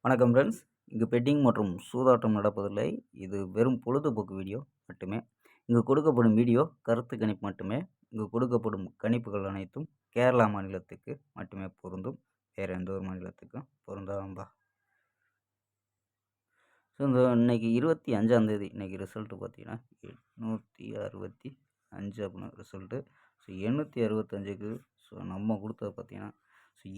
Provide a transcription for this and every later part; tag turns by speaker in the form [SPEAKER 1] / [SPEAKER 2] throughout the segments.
[SPEAKER 1] வணக்கம் ஃப்ரெண்ட்ஸ். இங்கு பெட்டிங் மற்றும் சூதாட்டம் நடப்பதில்லை. இது வெறும் பொழுதுபோக்கு வீடியோ மட்டுமே. இங்கு கொடுக்கப்படும் வீடியோ கருத்து கணிப்பு மட்டுமே. இங்கு கொடுக்கப்படும் கணிப்புகள் அனைத்தும் கேரளா மாநிலத்துக்கு மட்டுமே பொருந்தும். வேறு எந்த ஒரு மாநிலத்துக்கும் பொருந்தாதம்பா. ஸோ இன்னைக்கு 25ஆம் தேதி இன்னைக்கு ரிசல்ட்டு பார்த்தீங்கன்னா 865 அப்படின்னு ரிசல்ட்டு. ஸோ 865க்கு நம்ம கொடுத்தது பார்த்தீங்கன்னா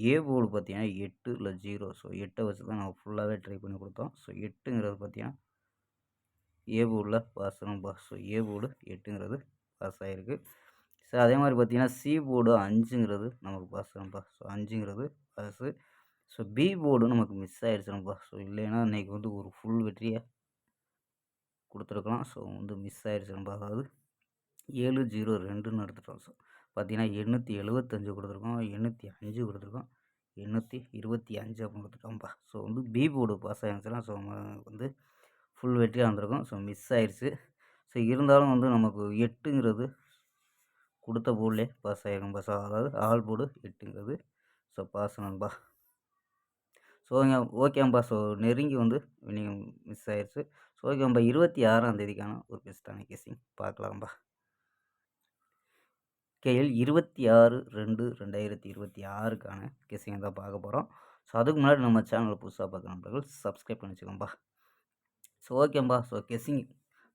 [SPEAKER 1] ஏ போர்டு பார்த்தீங்கன்னா 8 இல்லை 0. ஸோ 8 வச்சு தான் நம்ம ஃபுல்லாகவே ட்ரை பண்ணி கொடுத்தோம். ஸோ 8ங்கிறது பார்த்தீங்கன்னா ஏ போர்டில் பாஸ் ஆகும்பா. ஸோ ஏ போர்டு 8ங்கிறது பாஸ் ஆகிருக்கு. ஸோ அதே மாதிரி பார்த்தீங்கன்னா சி போர்டு 5ங்கிறது நமக்கு பாஸ் ஆகும்பா. ஸோ 5ங்கிறது பாஸு. ஸோ பி போர்டு நமக்கு மிஸ் ஆகிடுச்சுனப்பா. ஸோ இல்லைன்னா இன்றைக்கி ஒரு ஃபுல் வெற்றியை கொடுத்துருக்கலாம். ஸோ மிஸ் ஆகிடுச்சுனப்பா. அதாவது 702ன்னு எடுத்துட்டோம். ஸோ பார்த்தீங்கன்னா 875 கொடுத்துருக்கோம், 805 கொடுத்துருக்கோம், 825 அப்படின்னு கொடுத்துட்டோம்ப்பா. ஸோ பி போர்டு பாஸ் ஆகிருந்துச்சுன்னா ஃபுல் வெற்றியாக வந்திருக்கும். ஸோ மிஸ் ஆயிடுச்சு. ஸோ இருந்தாலும் நமக்கு 8ங்கிறது கொடுத்த போர்டிலே பாஸ் ஆகிருக்கும்பா. ஸோ அதாவது ஆல் போர்டு 8ங்கிறது ஸோ பாஸ் நண்பா. ஸோ ஓகேம்பா. ஸோ நெருங்கி நீங்கள் மிஸ் ஆயிடுச்சு. ஸோ ஓகேம்பா. 26ஆம் தேதிக்கான ஒரு பெஸ்ட்டான கெஸ்ஸிங் பார்க்கலாம்பா. கேஎல் 26/2/2026க்கான கெஸ்ஸிங் தான் பார்க்க போகிறோம். ஸோ அதுக்கு முன்னாடி நம்ம சேனலை புதுசாக பார்க்குற நண்பர்கள் சப்ஸ்கிரைப் பண்ணி வச்சுக்கோம்பா. ஸோ ஓகேம்பா. ஸோ கெஸ்ஸிங்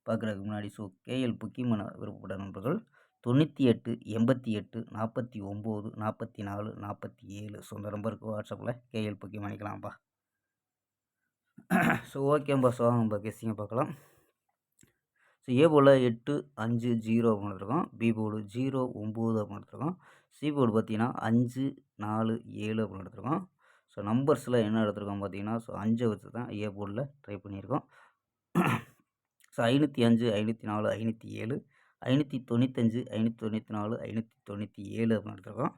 [SPEAKER 1] பார்க்குறதுக்கு முன்னாடி கேஎல் புக்கிங் பண்ண விருப்பப்பட்ட நண்பர்கள் 98 88 49 44 47 ஸோ இந்த நம்பருக்கு வாட்ஸ்அப்பில் கேஎல் புக்கிங் பண்ணிக்கலாம்ப்பா. ஸோ ஓகேம்பா. ஸோ நம்ம கெஸ்ஸிங்கை பார்க்கலாம். ஸோ ஏ போர்டில் 8 5 0 அப்படின்னு எடுத்துருக்கோம். பி போர்டு 0 9 அப்படின்னு எடுத்துருக்கோம். சி போர்டு பார்த்தீங்கன்னா 5 4 7 அப்படின்னு எடுத்துருக்கோம். ஸோ நம்பர்ஸில் என்ன எடுத்துருக்கோம் பார்த்தீங்கன்னா 5 வச்சு தான் ஏ போர்டில் ட்ரை பண்ணியிருக்கோம். ஸோ 505 504 507 595 594 597 அப்படின்னு எடுத்துருக்கோம்.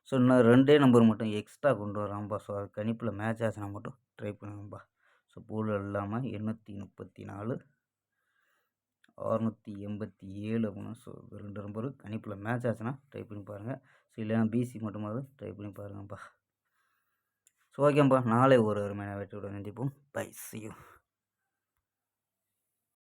[SPEAKER 1] ஸோ இன்னும் 2 நம்பர் மட்டும் எக்ஸ்ட்ரா கொண்டு வராம்பா. ஸோ அது கணிப்பில் மேட்ச் ஆச்சுன்னா மட்டும் ட்ரை பண்ணுங்கப்பா. ஸோ போர்டில் இல்லாமல் 834 687 அப்படின்னா ஸோ 2 நம்பரும் கணிப்பில் மேட்ச் ஆச்சுன்னா ட்ரை பண்ணி பாருங்கள். ஸோ இல்லைன்னா பிசி மட்டுமாவது ட்ரை பண்ணி பாருங்கப்பா. ஸோ ஓகேப்பா. நாளை ஒரு அருமையான வெற்றியுடன் சந்திப்போம். Bye, see you.